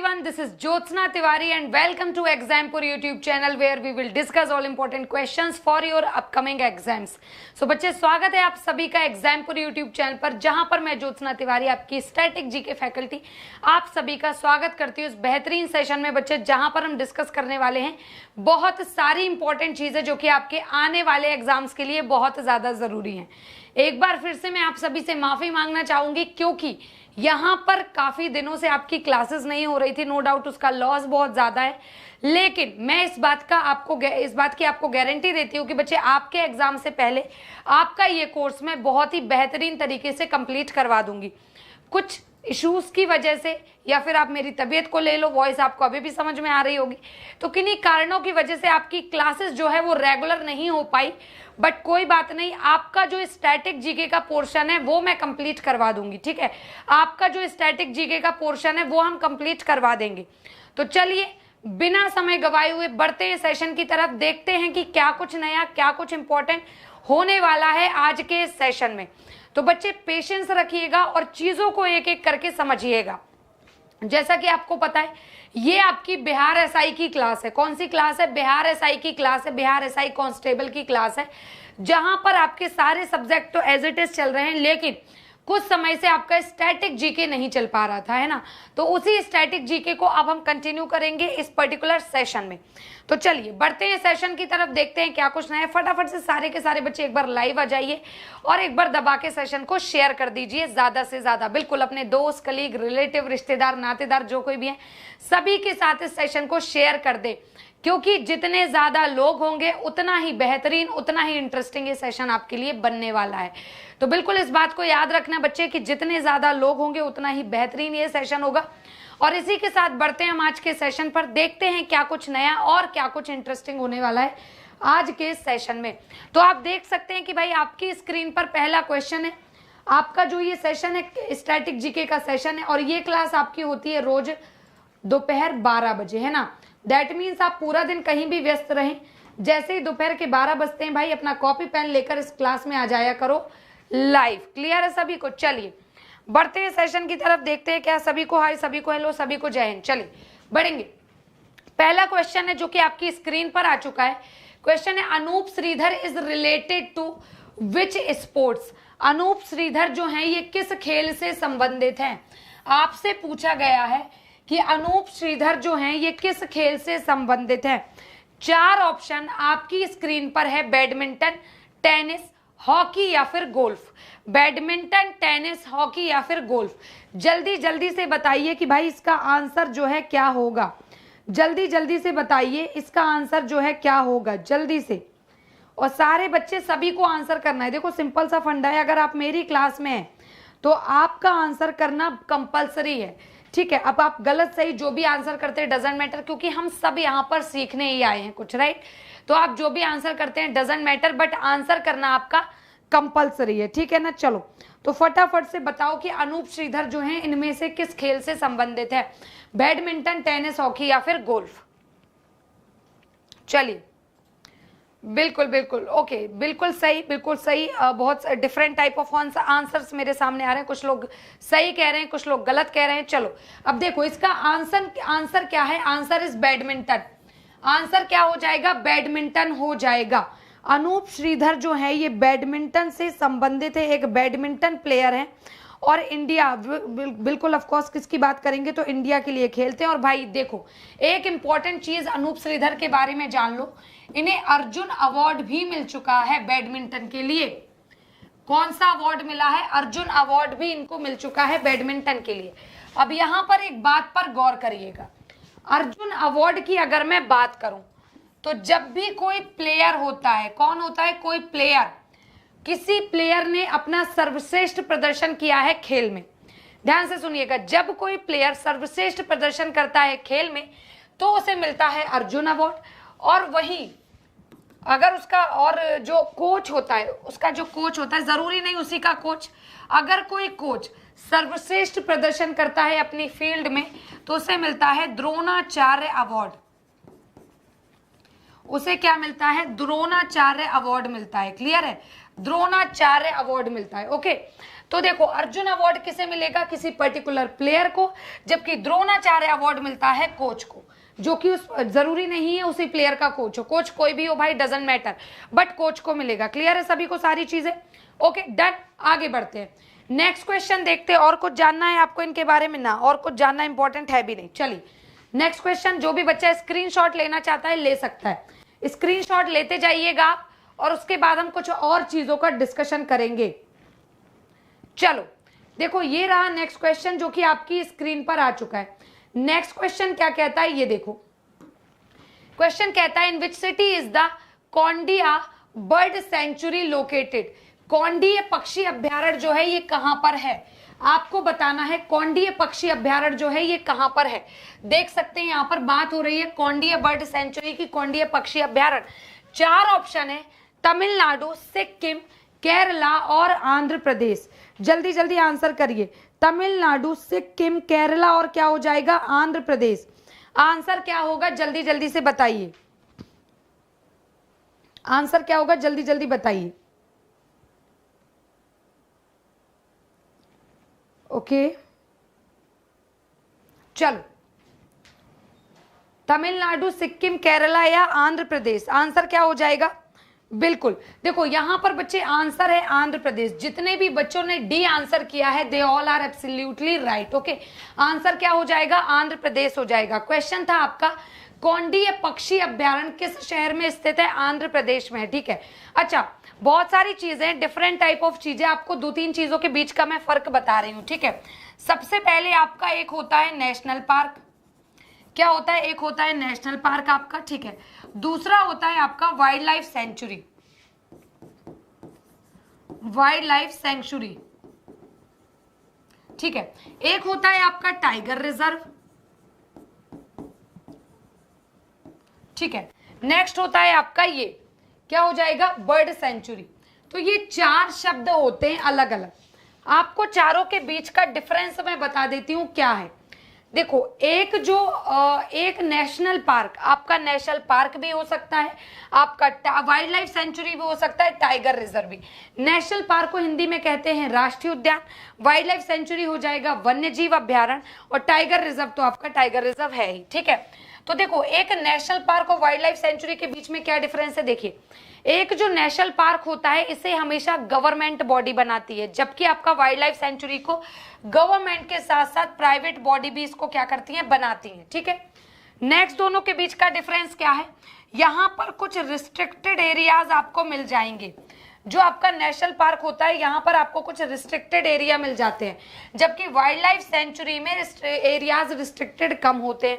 everyone, this is Jyotsna Tiwari and welcome to Exampur YouTube channel where we will discuss all important questions for your upcoming exams. So बच्चे स्वागत है आप सभी का Exampur YouTube channel पर, जहां पर मैं ज्योत्सना तिवारी आपकी स्टैटिक जीके फैकल्टी आप सभी का स्वागत करती हूँ इस बेहतरीन सेशन में बच्चे, जहां पर हम डिस्कस करने वाले हैं बहुत सारी इंपॉर्टेंट चीजें जो कि आपके आने वाले एग्जाम्स के लिए बहुत ज्यादा जरूरी हैं। एक बार फिर से मैं आप सभी से माफी मांगना चाहूंगी क्योंकि यहाँ पर काफी दिनों से आपकी क्लासेस नहीं हो रही थी, नो डाउट उसका लॉस बहुत ज्यादा है, लेकिन मैं इस बात की आपको गारंटी देती हूँ कि बच्चे आपके एग्जाम से पहले आपका ये कोर्स मैं बहुत ही बेहतरीन तरीके से कंप्लीट करवा दूंगी। कुछ इश्यूज की वजह से या फिर आप मेरी तबीयत को ले लो, वॉइस आपको अभी भी समझ में आ रही होगी, तो किन्हीं कारणों की वजह से आपकी क्लासेस जो है वो रेगुलर नहीं हो पाई, बट कोई बात नहीं, आपका जो स्टैटिक जीके का पोर्शन है वो मैं कंप्लीट करवा दूंगी। ठीक है, आपका जो स्टैटिक जीके का पोर्शन है वो हम कंप्लीट करवा देंगे। तो चलिए बिना समय गवाए हुए बढ़ते हैं सेशन की तरफ, देखते हैं कि क्या कुछ नया, क्या कुछ इंपॉर्टेंट होने वाला है आज के सेशन में। तो बच्चे पेशेंस रखिएगा और चीजों को एक एक करके समझिएगा। जैसा कि आपको पता है ये आपकी बिहार एसआई की क्लास है। कौन सी क्लास है? बिहार एसआई की क्लास है, बिहार एसआई कांस्टेबल की क्लास है, जहां पर आपके सारे सब्जेक्ट तो एज इट इज चल रहे हैं, लेकिन कुछ समय से आपका स्टैटिक जीके नहीं चल पा रहा था, है ना। तो उसी स्टैटिक जीके को अब हम कंटिन्यू करेंगे इस पर्टिकुलर सेशन में। तो चलिए बढ़ते हैं सेशन की तरफ, देखते हैं क्या कुछ नया है। फटाफट से सारे के सारे बच्चे एक बार लाइव आ जाइए और एक बार दबा के सेशन को शेयर कर दीजिए ज्यादा से ज्यादा। बिल्कुल अपने दोस्त, कलीग, रिलेटिव, रिश्तेदार, नातेदार जो कोई भी है सभी के साथ इस सेशन को शेयर कर दे, क्योंकि जितने ज्यादा लोग होंगे उतना ही बेहतरीन, उतना ही इंटरेस्टिंग ये सेशन आपके लिए बनने वाला है। तो बिल्कुल इस बात को याद रखना बच्चे कि जितने ज्यादा लोग होंगे उतना ही बेहतरीन ये सेशन होगा। और इसी के साथ बढ़ते हैं हम आज के सेशन पर, देखते हैं क्या कुछ नया और क्या कुछ इंटरेस्टिंग होने वाला है आज के सेशन में। तो आप देख सकते हैं कि भाई आपकी स्क्रीन पर पहला क्वेश्चन है। आपका जो ये सेशन है स्टैटिक जीके का सेशन है और ये क्लास आपकी होती है रोज दोपहर 12 बजे, है ना। दैट मीन्स आप पूरा दिन कहीं भी व्यस्त रहें, जैसे ही दोपहर के 12 बजते हैं भाई अपना कॉपी पेन लेकर इस क्लास में आ जाया करो लाइव। क्लियर है सभी को? चलिए बढ़ते हैं सेशन की तरफ, देखते हैं क्या सभी को हाय, सभी को हेलो, सभी को जय हिंद। चलिए बढ़ेंगे। पहला क्वेश्चन है जो कि आपकी स्क्रीन पर आ चुका है। क्वेश्चन है Anoop Sridhar is related to which sports. Anoop Sridhar जो है ये किस खेल से संबंधित है? आपसे पूछा गया है कि अनूप श्रीधर जो हैं ये किस खेल से संबंधित है। चार ऑप्शन आपकी स्क्रीन पर है, बैडमिंटन, टेनिस, हॉकी या फिर गोल्फ। बैडमिंटन, टेनिस, हॉकी या फिर गोल्फ। जल्दी जल्दी से बताइए कि भाई इसका आंसर जो है क्या होगा। जल्दी जल्दी से बताइए इसका आंसर जो है क्या होगा, जल्दी से। और सारे बच्चे सभी को आंसर करना है। देखो सिंपल सा फंडा है, अगर आप मेरी क्लास में हैं तो आपका आंसर करना कंपलसरी है। ठीक है, अब आप गलत सही जो भी आंसर करते हैं डजंट मैटर, क्योंकि हम सब यहाँ पर सीखने ही आए हैं कुछ, राइट। तो आप जो भी आंसर करते हैं डजंट मैटर, बट आंसर करना आपका कंपलसरी है। ठीक है ना। चलो तो फटाफट से बताओ कि अनूप श्रीधर जो हैं इनमें से किस खेल से संबंधित है? बैडमिंटन, टेनिस, हॉकी या फिर गोल्फ। चलिए बिल्कुल बिल्कुल ओके, बिल्कुल सही, बिल्कुल सही। बहुत डिफरेंट टाइप ऑफ आंसर्स मेरे सामने आ रहे हैं, कुछ लोग सही कह रहे हैं, कुछ लोग गलत कह रहे हैं। चलो अब देखो इसका आंसर क्या है। Answer is badminton. आंसर क्या हो जाएगा? बैडमिंटन हो जाएगा। अनूप श्रीधर जो है ये बैडमिंटन से संबंधित है, एक बैडमिंटन प्लेयर है और इंडिया बिल्कुल ऑफ कोर्स किसकी बात करेंगे तो इंडिया के लिए खेलते हैं। और भाई देखो एक इंपॉर्टेंट चीज अनूप श्रीधर के बारे में जान लो, इन्हें अर्जुन अवार्ड भी मिल चुका है बैडमिंटन के लिए। कौन सा अवार्ड मिला है? अर्जुन अवार्ड भी इनको मिल चुका है बैडमिंटन के लिए। अब यहां पर एक बात पर गौर करिएगा, अर्जुन अवार्ड की अगर मैं बात करूं तो जब भी कोई प्लेयर होता है, कौन होता है? कोई प्लेयर, किसी प्लेयर ने अपना सर्वश्रेष्ठ प्रदर्शन किया है खेल में। ध्यान से सुनिएगा, जब कोई प्लेयर सर्वश्रेष्ठ प्रदर्शन करता है खेल में तो उसे मिलता है अर्जुन अवार्ड। और वहीं अगर उसका और जो कोच होता है, उसका जो कोच होता है, जरूरी नहीं उसी का कोच, अगर कोई कोच सर्वश्रेष्ठ प्रदर्शन करता है अपनी फील्ड में तो उसे मिलता है द्रोणाचार्य अवार्ड। उसे क्या मिलता है? द्रोणाचार्य अवार्ड मिलता है। क्लियर है? द्रोणाचार्य अवार्ड मिलता है। ओके, तो देखो अर्जुन अवार्ड किसे मिलेगा, किसी पर्टिकुलर प्लेयर को, जबकि द्रोणाचार्य अवार्ड मिलता है कोच को, जो कि उस जरूरी नहीं है उसी प्लेयर का कोच हो, कोच कोई भी हो भाई, डजंट मैटर, बट कोच को मिलेगा। क्लियर है सभी को सारी चीजें? ओके डन, आगे बढ़ते हैं। नेक्स्ट क्वेश्चन देखते हैं। और कुछ जानना है आपको इनके बारे में? ना, और कुछ जानना इंपॉर्टेंट है भी नहीं। चलिए नेक्स्ट क्वेश्चन, जो भी बच्चा स्क्रीनशॉट लेना चाहता है ले सकता है, स्क्रीनशॉट लेते जाइएगा आप, और उसके बाद हम कुछ और चीजों का डिस्कशन करेंगे। चलो देखो ये रहा नेक्स्ट क्वेश्चन जो कि आपकी स्क्रीन पर आ चुका है। नेक्स्ट क्वेश्चन क्या कहता है ये देखो। क्वेश्चन कहता है in which city is the Kaundinya bird sanctuary located. Kaundinya पक्षी अभ्यारण्य जो है ये कहां पर है, आपको बताना है। कौंडिय पक्षी अभ्यारण्य जो है ये कहां पर है, देख सकते हैं यहां पर बात हो रही है कौंडिय बर्ड सेंचुरी की, कौंडिय पक्षी अभ्यारण्य। 4 ऑप्शन है, तमिलनाडु, सिक्किम, केरला और आंध्र प्रदेश। जल्दी जल्दी आंसर करिए। तमिलनाडु, सिक्किम, केरला और क्या हो जाएगा, आंध्र प्रदेश। आंसर क्या होगा जल्दी जल्दी से बताइए, आंसर क्या होगा जल्दी जल्दी बताइए। ओके चलो, तमिलनाडु, सिक्किम, केरला या आंध्र प्रदेश, आंसर क्या हो जाएगा? बिल्कुल देखो यहां पर बच्चे आंसर है आंध्र प्रदेश। जितने भी बच्चों ने डी आंसर किया है they all are absolutely right. Okay answer क्या हो जाएगा, आंध्र प्रदेश हो जाएगा। क्वेश्चन था आपका कौंडिय पक्षी अभ्यारण्य किस शहर में स्थित है, आंध्र प्रदेश में है। ठीक है, अच्छा बहुत सारी चीजें, डिफरेंट टाइप ऑफ चीजें, आपको 2-3 चीजों के बीच का मैं फर्क बता रही हूँ। ठीक है, सबसे पहले आपका एक होता है नेशनल पार्क, क्या होता है, एक होता है नेशनल पार्क आपका। ठीक है, दूसरा होता है आपका wild life sanctuary, wild life sanctuary. ठीक है, एक होता है आपका टाइगर रिजर्व। ठीक है, नेक्स्ट होता है आपका ये क्या हो जाएगा, बर्ड सेंचुरी। तो ये 4 शब्द होते हैं अलग अलग। आपको चारों के बीच का डिफरेंस मैं बता देती हूं क्या है। देखो एक जो एक नेशनल पार्क, आपका नेशनल पार्क भी हो सकता है, आपका वाइल्ड लाइफ सेंचुरी भी हो सकता है, टाइगर रिजर्व भी। नेशनल पार्क को हिंदी में कहते हैं राष्ट्रीय उद्यान, वाइल्ड लाइफ सेंचुरी हो जाएगा वन्य जीव अभ्यारण्य, और टाइगर रिजर्व तो आपका टाइगर रिजर्व है ही। ठीक है, तो देखो एक नेशनल पार्क और वाइल्ड लाइफ सेंचुरी के बीच में क्या डिफरेंस है। देखिए एक जो नेशनल पार्क होता है इसे हमेशा गवर्नमेंट बॉडी बनाती है, जबकि आपका वाइल्ड लाइफ सेंचुरी को गवर्नमेंट के साथ साथ प्राइवेट बॉडी भी इसको क्या करती है, बनाती है। ठीक है, नेक्स्ट दोनों के बीच का डिफरेंस क्या है, यहाँ पर कुछ रिस्ट्रिक्टेड एरियाज आपको मिल जाएंगे। जो आपका नेशनल पार्क होता है यहाँ पर आपको कुछ रिस्ट्रिक्टेड एरिया मिल जाते हैं, जबकि वाइल्ड लाइफ सेंचुरी में एरियाज रिस्ट्रिक्टेड कम होते हैं।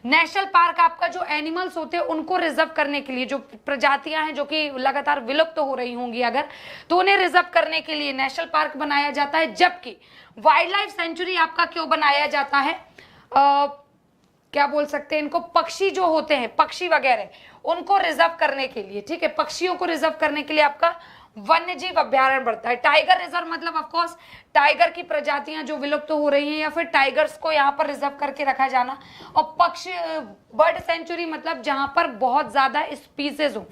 नेशनल पार्क आपका जो एनिमल्स होते हैं उनको रिजर्व करने के लिए, जो प्रजातियां हैं जो कि लगातार विलुप्त हो रही होंगी अगर, तो उन्हें रिजर्व करने के लिए नेशनल पार्क बनाया जाता है। जबकि वाइल्ड लाइफ सेंचुरी आपका क्यों बनाया जाता है, क्या बोल सकते हैं इनको, पक्षी जो होते हैं, पक्षी वगैरह उनको रिजर्व करने के लिए। ठीक है, पक्षियों को रिजर्व करने के लिए आपका वन्य जीव अभ्यारण्य बढ़ता है। टाइगर रिजर्व मतलब ऑफ कोर्स टाइगर की प्रजातियां जो विलुप्त हो रही हैं या फिर टाइगर्स को यहाँ पर रिजर्व करके रखा जाना। और पक्षी बर्ड सेंचुरी मतलब जहां पर बहुत ज्यादा स्पीसीज हो,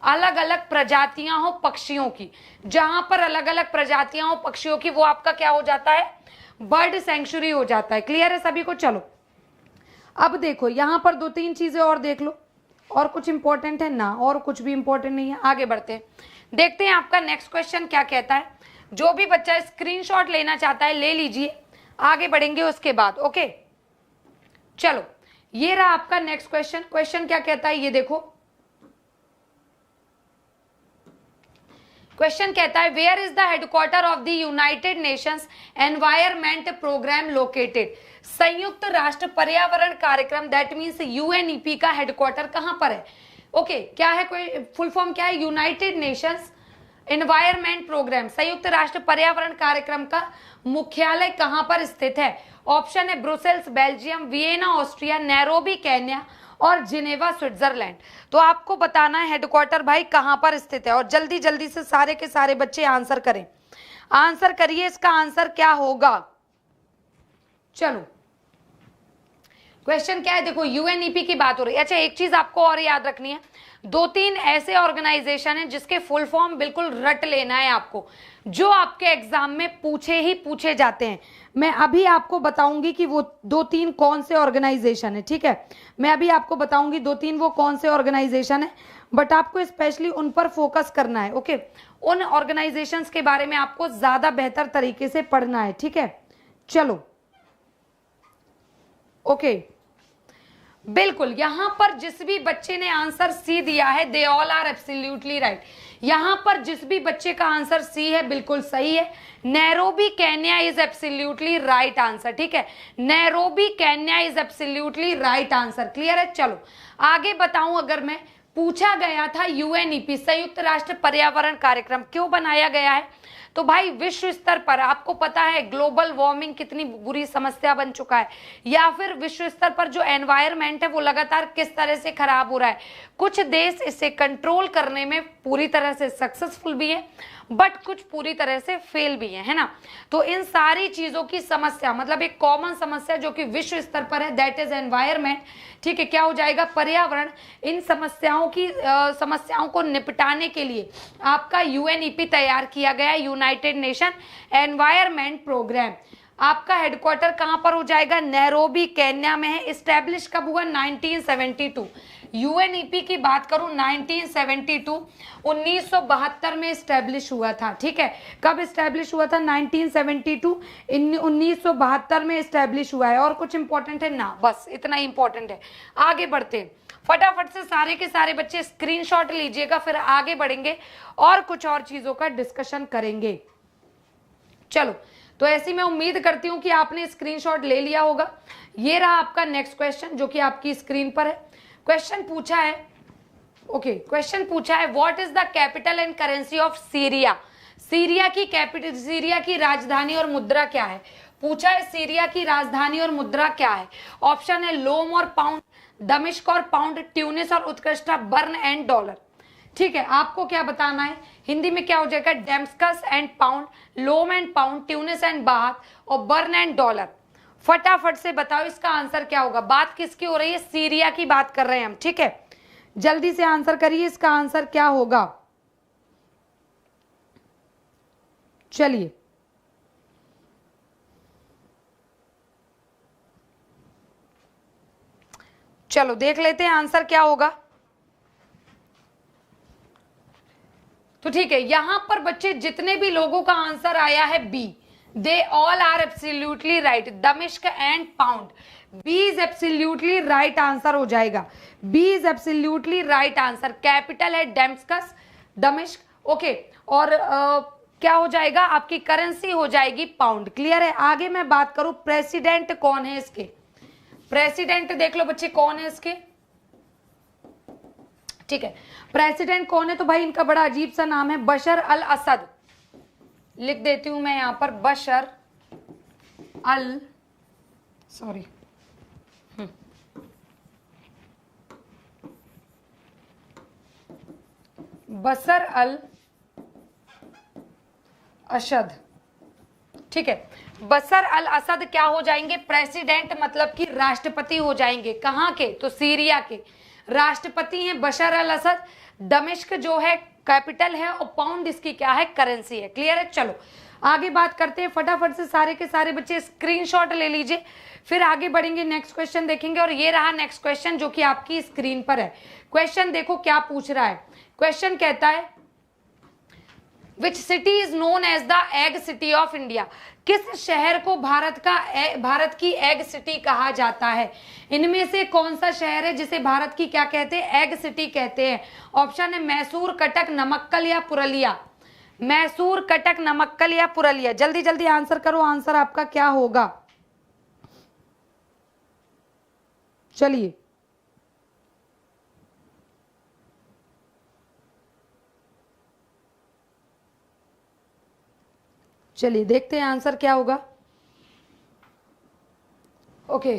अलग अलग प्रजातियां हो पक्षियों की, जहां पर अलग अलग प्रजातियां हो पक्षियों की, वो आपका क्या हो जाता है, बर्ड सेंचुरी हो जाता है। क्लियर है सभी को? चलो अब देखो यहाँ पर 2-3 चीजें और देख लो, और कुछ इंपॉर्टेंट है ना, और कुछ भी इंपॉर्टेंट नहीं है। आगे बढ़ते हैं, देखते हैं आपका नेक्स्ट क्वेश्चन क्या कहता है। जो भी बच्चा स्क्रीनशॉट लेना चाहता है ले लीजिए, आगे बढ़ेंगे उसके बाद। ओके चलो ये रहा आपका नेक्स्ट क्वेश्चन। क्वेश्चन क्या कहता है ये देखो, क्वेश्चन कहता है where is the headquarter of the united nations environment programme located. संयुक्त राष्ट्र पर्यावरण कार्यक्रम दैट मीन्स यूएनईपी का हेडक्वार्टर कहां पर है। ओके क्या है, कोई फुल फॉर्म क्या है, यूनाइटेड नेशंस एनवायरमेंट प्रोग्राम, संयुक्त राष्ट्र पर्यावरण कार्यक्रम का मुख्यालय कहां पर स्थित है। ऑप्शन है Brussels Belgium, Vienna Austria, Nairobi Kenya और जिनेवा स्विट्जरलैंड। तो आपको बताना है हेडक्वार्टर भाई कहां पर स्थित है, और जल्दी जल्दी से सारे के सारे बच्चे आंसर करें। आंसर करिए, इसका आंसर क्या होगा। चलो क्वेश्चन क्या है, देखो यूएनईपी की बात हो रही है। अच्छा एक चीज आपको और याद रखनी है, 2-3 ऐसे ऑर्गेनाइजेशन हैं जिसके फुल फॉर्म बिल्कुल रट लेना है आपको, जो आपके एग्जाम में पूछे जाते हैं। मैं अभी आपको बताऊंगी कि वो 2-3 कौन से ऑर्गेनाइजेशन है, ठीक है। मैं अभी आपको बताऊंगी 2-3 वो कौन से ऑर्गेनाइजेशन है, बट आपको स्पेशली उन पर फोकस करना है, ओके। उन ऑर्गेनाइजेशंस के बारे में आपको ज्यादा बेहतर तरीके से पढ़ना है, ठीक है। चलो ओके बिल्कुल, यहां पर जिस भी बच्चे ने आंसर सी दिया है, they all are absolutely right. यहां पर जिस भी बच्चे का आंसर सी है बिल्कुल सही है। Nairobi Kenya is absolutely right answer, ठीक है। Nairobi Kenya is absolutely right answer. Clear है। चलो आगे बताऊं, अगर मैं पूछा गया था यूएनईपी संयुक्त राष्ट्र पर्यावरण कार्यक्रम क्यों बनाया गया है, तो भाई विश्व स्तर पर आपको पता है ग्लोबल वार्मिंग कितनी बुरी समस्या बन चुका है, या फिर विश्व स्तर पर जो एनवायरनमेंट है वो लगातार किस तरह से खराब हो रहा है। कुछ देश इसे कंट्रोल करने में पूरी तरह से सक्सेसफुल भी है, बट कुछ पूरी तरह से फेल भी है ना। तो इन सारी चीजों की समस्या, मतलब एक कॉमन समस्या जो कि विश्व स्तर पर है, दैट इज एनवायरनमेंट, ठीक है। क्या हो जाएगा, पर्यावरण। इन समस्याओं को निपटाने के लिए आपका यूएनईपी तैयार किया गया, यूनाइटेड नेशन एनवायरनमेंट प्रोग्राम। आपका हेडक्वार्टर कहां पर हो जाएगा, नैरोबी केन्या में है। इस्टेब्लिश कब हुआ, 1972। यूएनईपी की बात करूं 1972, 1972 में इस्टेब्लिश हुआ था, ठीक है। कब इस्टेब्लिश हुआ था, 1972, 1972 में इस्टेब्लिश हुआ है। और कुछ इंपॉर्टेंट है ना, बस इतना ही इंपॉर्टेंट है। आगे बढ़ते हैं, फटाफट से सारे के सारे बच्चे स्क्रीनशॉट लीजिएगा, फिर आगे बढ़ेंगे और कुछ और चीजों का डिस्कशन करेंगे। चलो तो ऐसी मैं उम्मीद करती हूं कि आपने स्क्रीनशॉट ले लिया होगा। ये रहा आपका नेक्स्ट क्वेश्चन जो कि आपकी स्क्रीन पर है। क्वेश्चन पूछा है, क्वेश्चन पूछा है, what is the capital and currency of Syria. Syria की कैपिटल, सीरिया की राजधानी और मुद्रा क्या है, पूछा है सीरिया की राजधानी और मुद्रा क्या है। ऑप्शन है लोम और पाउंड, दमिश्क और पाउंड, ट्यूनिस और उत्कृष्टा, बर्न एंड डॉलर। ठीक है, आपको क्या बताना है, हिंदी में क्या हो जाएगा, Damascus and pound, Lome and pound, Tunis and baht और बर्न एंड डॉलर। फटाफट से बताओ इसका आंसर क्या होगा। बात किसकी हो रही है, सीरिया की बात कर रहे हैं हम, ठीक है। जल्दी से आंसर करिए, इसका आंसर क्या होगा। चलिए चलो देख लेते हैं आंसर क्या होगा। तो ठीक है, यहां पर बच्चे जितने भी लोगों का आंसर आया है B, they all are absolutely right, दमिश्क and pound, B is absolutely right answer हो जाएगा। B is absolutely right answer. Capital है डेमस्कस, दमिश्क, ओके। और क्या हो जाएगा, आपकी करेंसी हो जाएगी पाउंड। क्लियर है। आगे मैं बात करूं, प्रेसिडेंट कौन है इसके, प्रेसिडेंट देख लो बच्चे कौन है इसके, ठीक है। प्रेसिडेंट कौन है, तो भाई इनका बड़ा अजीब सा नाम है, बशर अल असद। लिख देती हूं मैं यहां पर, बशर अल, सॉरी, बशर अल असद, ठीक है। बशर अल असद क्या हो जाएंगे, प्रेसिडेंट, मतलब कि राष्ट्रपति हो जाएंगे। कहां के, तो सीरिया के राष्ट्रपति हैं बशर अल असद। दमिश्क जो है कैपिटल है और पाउंड इसकी क्या है, करेंसी है। क्लियर है। चलो आगे बात करते हैं, फटाफट से सारे के सारे बच्चे स्क्रीनशॉट ले लीजिए, फिर आगे बढ़ेंगे, नेक्स्ट क्वेश्चन देखेंगे। और ये रहा नेक्स्ट क्वेश्चन जो कि आपकी स्क्रीन पर है। क्वेश्चन देखो क्या पूछ रहा है। क्वेश्चन कहता है which city is known as the egg city of India. किस शहर को भारत की एग सिटी कहा जाता है। इनमें से कौन सा शहर है जिसे भारत की क्या कहते हैं, एग सिटी कहते हैं। ऑप्शन है मैसूर, कटक, नमक्कल या पुरलिया। मैसूर, कटक, नमक्कल या पुरलिया। जल्दी जल्दी आंसर करो, आंसर आपका क्या होगा। चलिए चलिए देखते हैं आंसर क्या होगा। ओके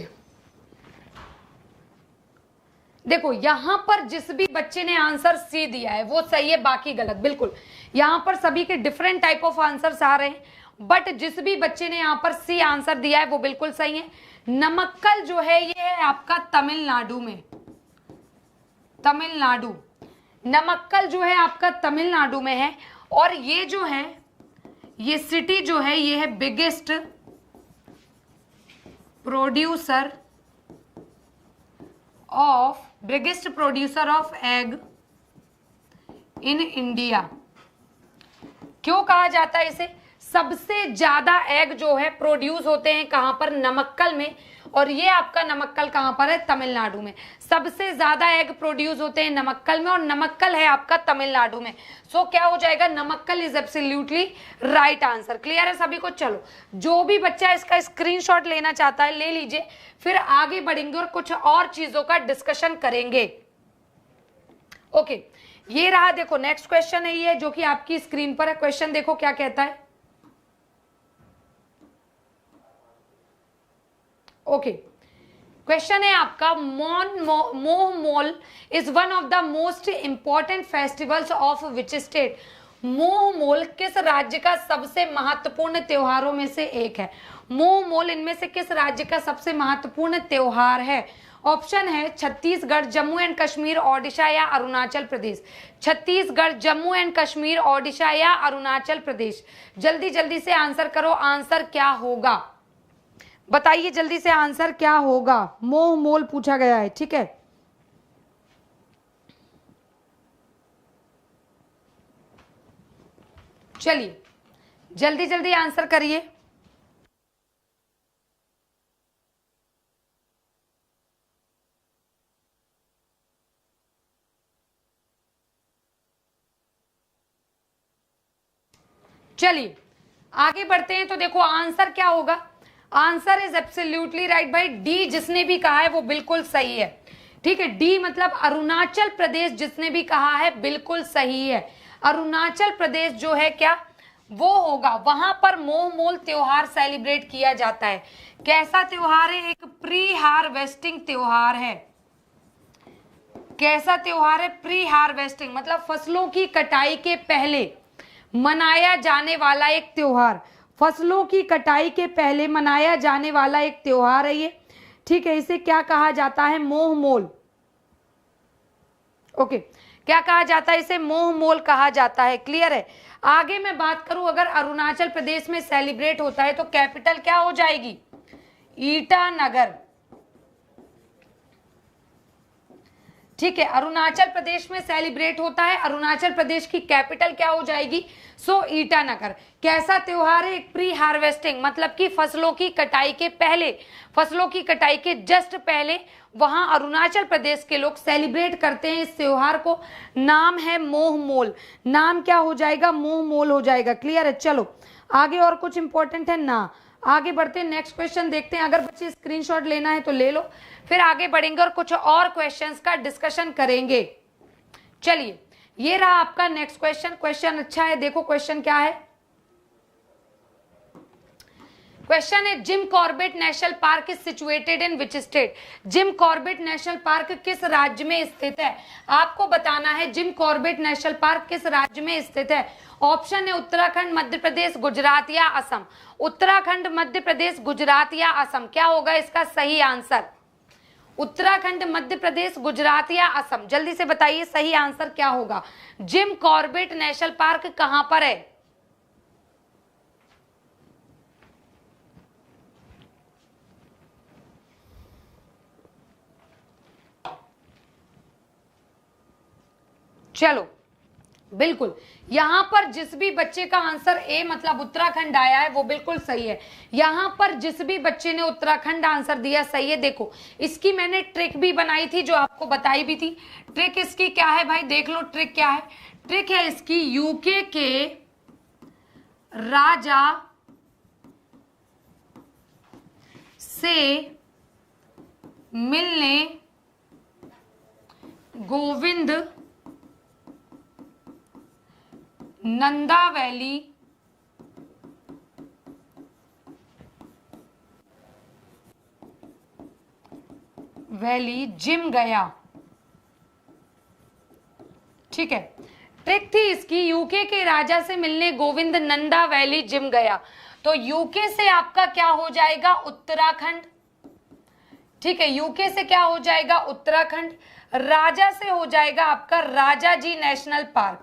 देखो, यहां पर जिस भी बच्चे ने आंसर सी दिया है वो सही है, बाकी गलत। बिल्कुल यहां पर सभी के डिफरेंट टाइप ऑफ आंसर्स आ रहे हैं, बट जिस भी बच्चे ने यहां पर सी आंसर दिया है वो बिल्कुल सही है। नमक्कल जो है ये है आपका तमिलनाडु में, तमिलनाडु, नमक्कल जो है आपका तमिलनाडु में है। और ये जो है ये सिटी जो है ये है biggest producer of egg in India. क्यों कहा जाता है इसे? सबसे ज्यादा एग जो है प्रोड्यूस होते हैं कहां पर? नमक्कल में। और ये आपका नमक्कल कहां पर है? तमिलनाडु में। सबसे ज्यादा एग प्रोड्यूस होते हैं नमक्कल में, और नमक्कल है आपका तमिलनाडु में। सो क्या हो जाएगा? Namakkal is absolutely right answer. Clear है सभी को? चलो, जो भी बच्चा इसका स्क्रीनशॉट लेना चाहता है ले लीजिए, फिर आगे बढ़ेंगे और कुछ और चीजों का डिस्कशन करेंगे। ओके, ये रहा, देखो नेक्स्ट क्वेश्चन है ये जो कि आपकी स्क्रीन पर है। क्वेश्चन देखो क्या कहता है। ओके, क्वेश्चन है आपका, मोह mole is one of the most important festivals of which state? मोह मोल किस राज्य का सबसे महत्वपूर्ण त्योहारों में से एक है? मोह मोल इनमें से किस राज्य का सबसे महत्वपूर्ण त्योहार है? ऑप्शन है छत्तीसगढ़, जम्मू एंड कश्मीर, ओडिशा या अरुणाचल प्रदेश। छत्तीसगढ़, जम्मू एंड कश्मीर, ओडिशा या अरुणाचल प्रदेश। जल्दी जल्दी से आंसर करो, आंसर क्या होगा बताइए जल्दी से, आंसर क्या होगा? मोह मोल पूछा गया है, ठीक है। चलिए जल्दी जल्दी आंसर करिए। चलिए आगे बढ़ते हैं। तो देखो आंसर क्या होगा? आंसर इज एब्सोल्युटली राइट भाई। डी जिसने भी कहा है वो बिल्कुल सही है, ठीक है। डी मतलब अरुणाचल प्रदेश, जिसने भी कहा है बिल्कुल सही है। अरुणाचल प्रदेश जो है क्या वो होगा, वहां पर मोह मोल त्योहार सेलिब्रेट किया जाता है। कैसा त्योहार है? एक प्री हार्वेस्टिंग त्योहार है। कैसा त्योहार है? प्री हार्वेस्टिंग मतलब फसलों की कटाई के पहले मनाया जाने वाला एक त्योहार। फसलों की कटाई के पहले मनाया जाने वाला एक त्योहार है ये, ठीक है। इसे क्या कहा जाता है? मोह मोल। ओके, क्या कहा जाता है इसे? मोह मोल कहा जाता है। क्लियर है? आगे मैं बात करूं, अगर अरुणाचल प्रदेश में सेलिब्रेट होता है तो कैपिटल क्या हो जाएगी? ईटानगर, ठीक है। अरुणाचल प्रदेश में सेलिब्रेट होता है, अरुणाचल प्रदेश की कैपिटल क्या हो जाएगी? सो ईटानगर। कैसा त्योहार है? एक प्री हार्वेस्टिंग मतलब कि फसलों की कटाई के पहले, फसलों की कटाई के जस्ट पहले वहां अरुणाचल प्रदेश के लोग सेलिब्रेट करते हैं इस त्योहार को। नाम है मोह मोल। नाम क्या हो जाएगा? मोह मोल हो जाएगा। क्लियर है? चलो आगे और कुछ इंपॉर्टेंट है ना, आगे बढ़ते हैं। नेक्स्ट क्वेश्चन देखते हैं। अगर बच्चे स्क्रीनशॉट लेना है तो ले लो, फिर आगे बढ़ेंगे और कुछ और क्वेश्चंस का डिस्कशन करेंगे। चलिए ये रहा आपका नेक्स्ट क्वेश्चन। क्वेश्चन अच्छा है, देखो क्वेश्चन क्या है। क्वेश्चन है, gym Corbett National park is situated in which state? Gym Corbett National park किस राज्य में स्थित है? आपको बताना है जिम कॉर्बेट नेशनल पार्क किस राज्य में स्थित है। ऑप्शन है उत्तराखंड, मध्य प्रदेश, गुजरात या असम। उत्तराखंड, मध्य प्रदेश, गुजरात या असम। क्या होगा इसका सही आंसर? उत्तराखंड, मध्य प्रदेश, गुजरात या असम। जल्दी से बताइए सही आंसर क्या होगा। जिम कॉर्बेट नेशनल पार्क कहां पर है? चलो बिल्कुल, यहां पर जिस भी बच्चे का आंसर ए मतलब उत्तराखंड आया है वो बिल्कुल सही है। यहां पर जिस भी बच्चे ने उत्तराखंड आंसर दिया सही है। देखो इसकी मैंने ट्रिक भी बनाई थी जो आपको बताई भी थी। ट्रिक इसकी क्या है भाई? देख लो ट्रिक क्या है। ट्रिक है इसकी, यूके के राजा से मिलने गोविंद नंदा वैली जिम गया। ठीक है, ट्रिक थी इसकी, यूके के राजा से मिलने गोविंद नंदा वैली जिम गया। तो यूके से आपका क्या हो जाएगा? उत्तराखंड। ठीक है, यूके से क्या हो जाएगा उत्तराखंड, राजा से हो जाएगा आपका राजाजी नेशनल पार्क,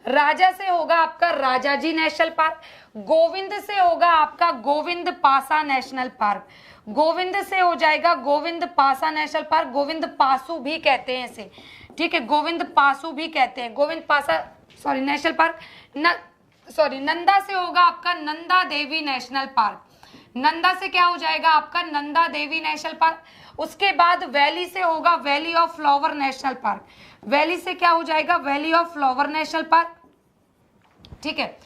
राजा से होगा आपका राजाजी नेशनल पार्क, गोविंद से होगा आपका गोविंद पासा नेशनल पार्क, गोविंद से हो जाएगा गोविंद पासा नेशनल पार्क, गोविंद पासु भी कहते हैं इसे, ठीक है, गोविंद पासु भी कहते हैं, गोविंद पासा सॉरी नेशनल पार्क, नंदा से होगा आपका नंदा देवी नेशनल पार्क, नंदा से क्या हो जाएगा आपका नंदा देवी नेशनल पार्क, उसके बाद वैली से होगा Valley of Flower National Park, valley से क्या हो जाएगा Valley of Flower National Park, ठीक है,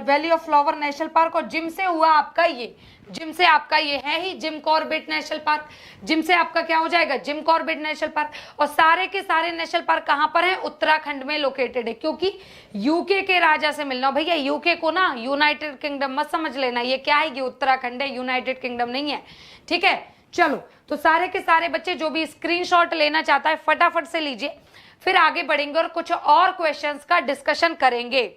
Valley of Flower National Park, और जिम से हुआ आपका ये, जिम से आपका ये है ही Jim Corbett National Park, Jim से आपका क्या हो जाएगा जिम कॉर्बेट नेशनल पार्क, और सारे के सारे नेशनल पार्क कहां पर हैं उत्तराखंड में लोकेटेड है, क्योंकि यूके के राजा से मिलना, भैया यूके को ना यूनाइटेड किंगडम मत समझ लेना, ये क्या है ये उत्तराखंड है, यूनाइटेड किंगडम नहीं है, ठीक है। चलो तो सारे के सारे बच्चे जो भी स्क्रीनशॉट लेना चाहता है फटाफट से लीजिए, फिर आगे बढ़ेंगे और कुछ और क्वेश्चंस का डिस्कशन करेंगे।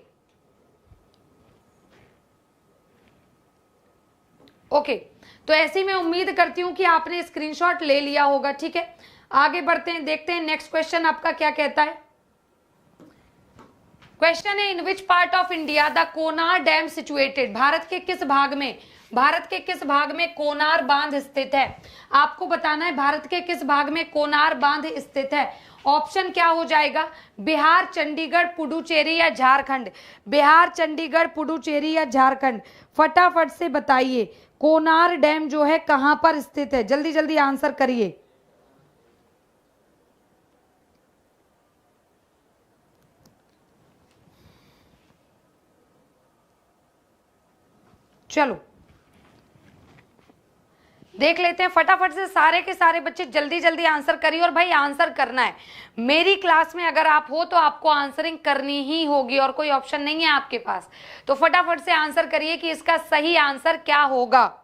ओके, तो ऐसी मैं उम्मीद करती हूं कि आपने स्क्रीनशॉट ले लिया होगा, ठीक है। आगे बढ़ते हैं, देखते हैं नेक्स्ट क्वेश्चन आपका क्या कहता है। क्वेश्चन है in which part of India the Konar dam situated, Bharat के किस भाग में, भारत के किस भाग में कोनार बांध स्थित है, आपको बताना है भारत के किस भाग में कोनार बांध स्थित है। ऑप्शन क्या हो जाएगा बिहार, चंडीगढ़, पुडुचेरी या झारखंड, बिहार, चंडीगढ़, पुडुचेरी या झारखंड, फटाफट से बताइए कोनार डैम जो है कहां पर स्थित है, जल्दी जल्दी आंसर करिए। चलो देख लेते हैं फटाफट से, सारे के सारे बच्चे जल्दी जल्दी आंसर करिए, और भाई आंसर करना है, मेरी क्लास में अगर आप हो तो आपको आंसरिंग करनी ही होगी और कोई ऑप्शन नहीं है आपके पास, तो फटाफट से आंसर करिए कि इसका सही आंसर क्या होगा।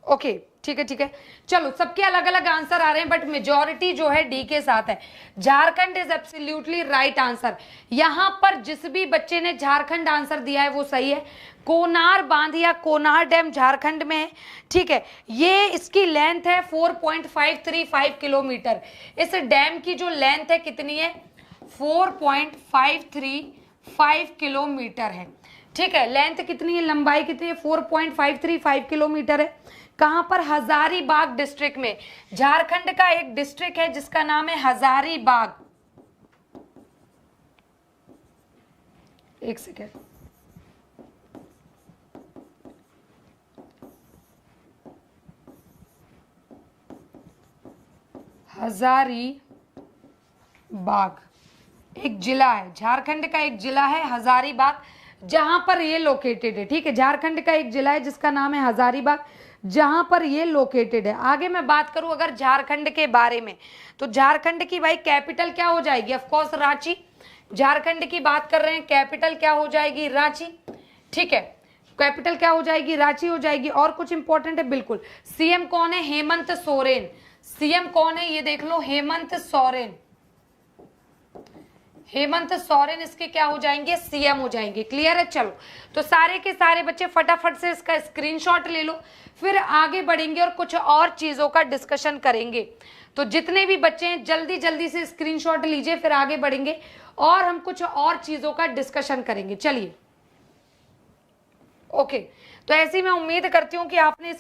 ओके ठीक है ठीक है, चलो सबके अलग अलग आंसर आ रहे हैं बट मेजॉरिटी जो है डी के साथ है, Jharkhand is absolutely right answer. यहां पर जिस भी बच्चे ने झारखंड आंसर दिया है वो सही है, कोनार बांध या कोनार डैम झारखंड में है, ठीक है। ये इसकी लेंथ है 4.535 किलोमीटर, इस डैम की जो लेंथ है कितनी है 4.535 किलोमीटर है, ठीक है। लेंथ कितनी है, लंबाई कितनी है 4.535 किलोमीटर है। कहां पर, हजारीबाग डिस्ट्रिक्ट में, झारखंड का एक डिस्ट्रिक्ट है जिसका नाम है हजारीबाग, एक सेकेंड, हजारीबाग एक जिला है, झारखंड का एक जिला है हजारीबाग, जहां पर ये लोकेटेड है, ठीक है। झारखंड का एक जिला है जिसका नाम है हजारीबाग, जहां पर ये लोकेटेड है। आगे मैं बात करूं अगर झारखंड के बारे में, तो झारखंड की भाई कैपिटल क्या हो जाएगी, ऑफ कोर्स रांची, झारखंड की बात कर रहे हैं, कैपिटल क्या हो जाएगी रांची, ठीक है, कैपिटल क्या हो जाएगी रांची हो जाएगी। और कुछ इंपॉर्टेंट है बिल्कुल, सीएम कौन है, हेमंत सोरेन, सीएम कौन है ये देख लो, हेमंत सोरेन, हेमंत सोरेन इसके क्या हो जाएंगे सीएम हो जाएंगे, क्लियर है। चलो तो सारे के सारे बच्चे फटाफट से इसका स्क्रीनशॉट ले लो, फिर आगे बढ़ेंगे और कुछ और चीजों का डिस्कशन करेंगे। तो जितने भी बच्चे हैं जल्दी जल्दी से स्क्रीनशॉट लीजिए, फिर आगे बढ़ेंगे और हम कुछ और चीजों का डिस्कशन करेंगे। चलिए ओके, तो ऐसी मैं उम्मीद करती हूँ कि आपने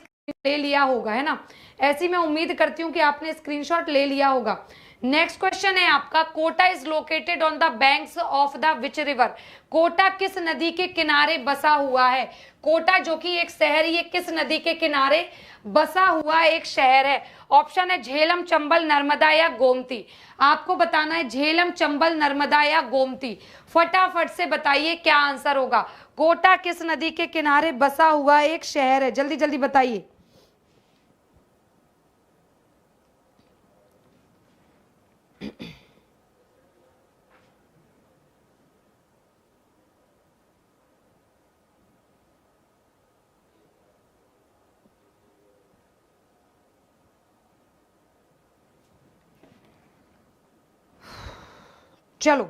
ले लिया होगा, है ना, ऐसी मैं उम्मीद करती हूँ कि आपने स्क्रीनशॉट ले लिया होगा। नेक्स्ट क्वेश्चन है आपका, Kota is located on the banks of the which river, Kota किस नदी के किनारे बसा हुआ है, कोटा जो कि एक शहर, ये किस नदी के किनारे बसा हुआ एक शहर है। ऑप्शन है झेलम, चंबल, नर्मदा या गोमती, आपको बताना है झेलम, चंबल, नर्मदा या गोमती, फटाफट से बताइए क्या आंसर होगा। कोटा किस नदी के किनारे बसा हुआ एक शहर है, जल्दी जल्दी बताइए। चलो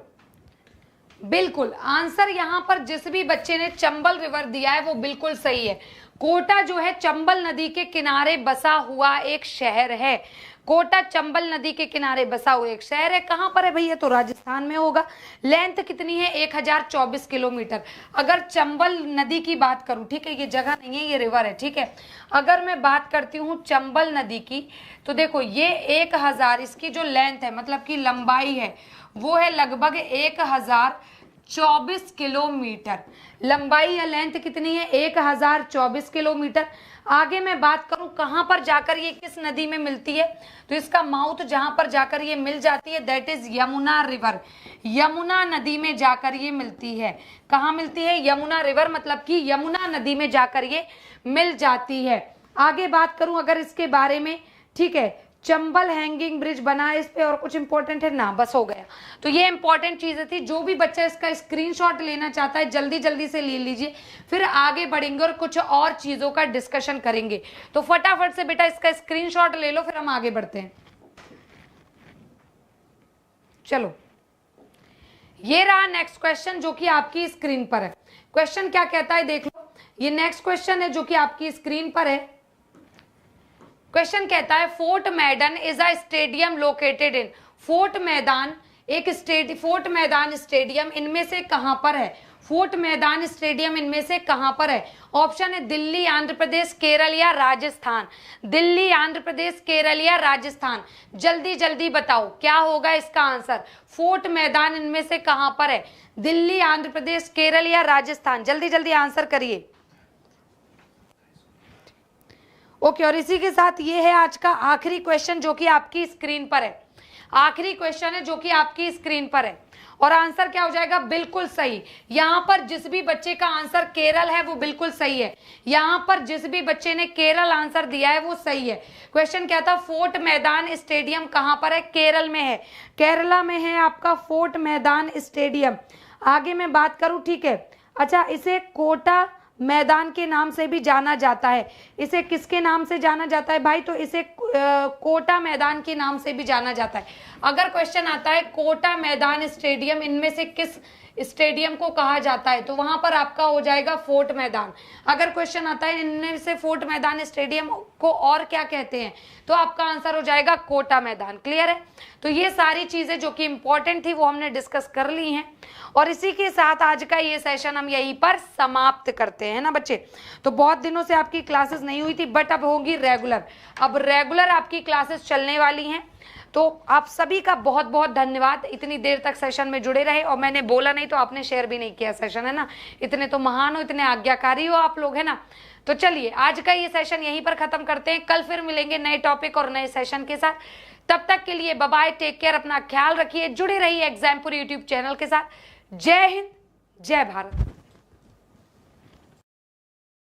बिल्कुल आंसर यहां पर जिस भी बच्चे ने चंबल रिवर दिया है वो बिल्कुल सही है, कोटा जो है चंबल नदी के किनारे बसा हुआ एक शहर है। कोटा चंबल नदी के किनारे बसा हुआ एक शहर है। कहां पर है भैया? तो राजस्थान में होगा। लेंथ कितनी है? 1024 किलोमीटर। अगर चंबल नदी की बात करूं, ठीक है, ये जगह नहीं है, ये रिवर है, ठीक है। अगर मैं बात करती हूं चंबल नदी की, तो देखो ये 1000, इसकी जो लेंथ है मतलब की लंबाई है वो है लगभग 1024 किलोमीटर। लंबाई या लेंथ कितनी है? 1024 किलोमीटर। आगे मैं बात करूं कहां पर जाकर ये किस नदी में मिलती है, तो इसका माउथ जहां पर जाकर ये मिल जाती है that is Yamuna river. Yamuna नदी में जाकर ये मिलती है। कहां मिलती है? यमुना रिवर, मतलब कि यमुना नदी में जाकर ये मिल जाती है। आगे बात करूं अगर इसके बारे में, ठीक है, चंबल हैंगिंग ब्रिज बना है, इस पे और कुछ इंपॉर्टेंट है ना? बस हो गया। तो ये इंपॉर्टेंट चीजें थी। जो भी बच्चा इसका स्क्रीनशॉट लेना चाहता है जल्दी जल्दी से ले लीजिए, फिर आगे बढ़ेंगे और कुछ और चीजों का डिस्कशन करेंगे। तो फटाफट से बेटा इसका स्क्रीनशॉट ले लो, फिर हम आगे बढ़ते हैं। चलो, ये रहा नेक्स्ट क्वेश्चन जो कि आपकी स्क्रीन पर है। क्वेश्चन क्या कहता है देख लो। ये नेक्स्ट क्वेश्चन है जो कि आपकी स्क्रीन पर है। क्वेश्चन कहता है फोर्ट मैदान is a stadium located in. Fort मैदान फोर्ट मैदान स्टेडियम इनमें से कहां पर है? फोर्ट मैदान स्टेडियम इनमें से कहां पर है? ऑप्शन है दिल्ली, आंध्र प्रदेश, केरल या राजस्थान। दिल्ली, आंध्र प्रदेश, केरल या राजस्थान। जल्दी जल्दी बताओ क्या होगा इसका आंसर। फोर्ट मैदान इनमें से कहां पर है? दिल्ली, आंध्र प्रदेश, केरल या राजस्थान। जल्दी जल्दी आंसर करिए। ओके, और इसी के साथ ये है आज का आखिरी क्वेश्चन जो कि आपकी स्क्रीन पर है। आखिरी क्वेश्चन है जो कि आपकी स्क्रीन पर है और आंसर क्या हो जाएगा? बिल्कुल सही। यहां पर जिस भी बच्चे का आंसर केरल है वो बिल्कुल सही है। यहां पर जिस भी बच्चे ने केरल आंसर दिया है वो सही है। क्वेश्चन क्या था? फोर्ट मैदान स्टेडियम कहां पर है? केरल में है, केरला में है आपका फोर्ट मैदान स्टेडियम। आगे मैं बात करूं, ठीक है, अच्छा, इसे कोटा मैदान के नाम से भी जाना जाता है। इसे किसके नाम से जाना जाता है भाई? तो इसे कोटा मैदान के नाम से भी जाना जाता है। अगर क्वेश्चन आता है कोटा मैदान स्टेडियम इनमें से किस स्टेडियम को कहा जाता है, तो वहां पर आपका हो जाएगा फोर्ट मैदान। अगर क्वेश्चन आता है इनमें से फोर्ट मैदान स्टेडियम को और क्या कहते हैं, तो आपका आंसर हो जाएगा कोटा मैदान। क्लियर है? तो ये सारी चीजें जो कि इंपॉर्टेंट थी वो हमने डिस्कस कर ली हैं और इसी के साथ आज का ये सेशन हम यहीं पर समाप्त करते हैं ना बच्चे। तो बहुत दिनों से आपकी क्लासेस नहीं हुई थी बट अब होगी रेगुलर। अब रेगुलर आपकी क्लासेस चलने वाली हैं। तो आप सभी का बहुत बहुत धन्यवाद, इतनी देर तक सेशन में जुड़े रहे। और मैंने बोला नहीं तो आपने शेयर भी नहीं किया सेशन, है ना। इतने तो महान हो, इतने आज्ञाकारी हो आप लोग, है ना। तो चलिए आज का ये सेशन यहीं पर खत्म करते हैं। कल फिर मिलेंगे नए टॉपिक और नए सेशन के साथ। तब तक के लिए बाय बाय, टेक केयर, अपना ख्याल रखिए, जुड़े रहिए एग्जामपुर यूट्यूब चैनल के साथ। जय हिंद, जय भारत।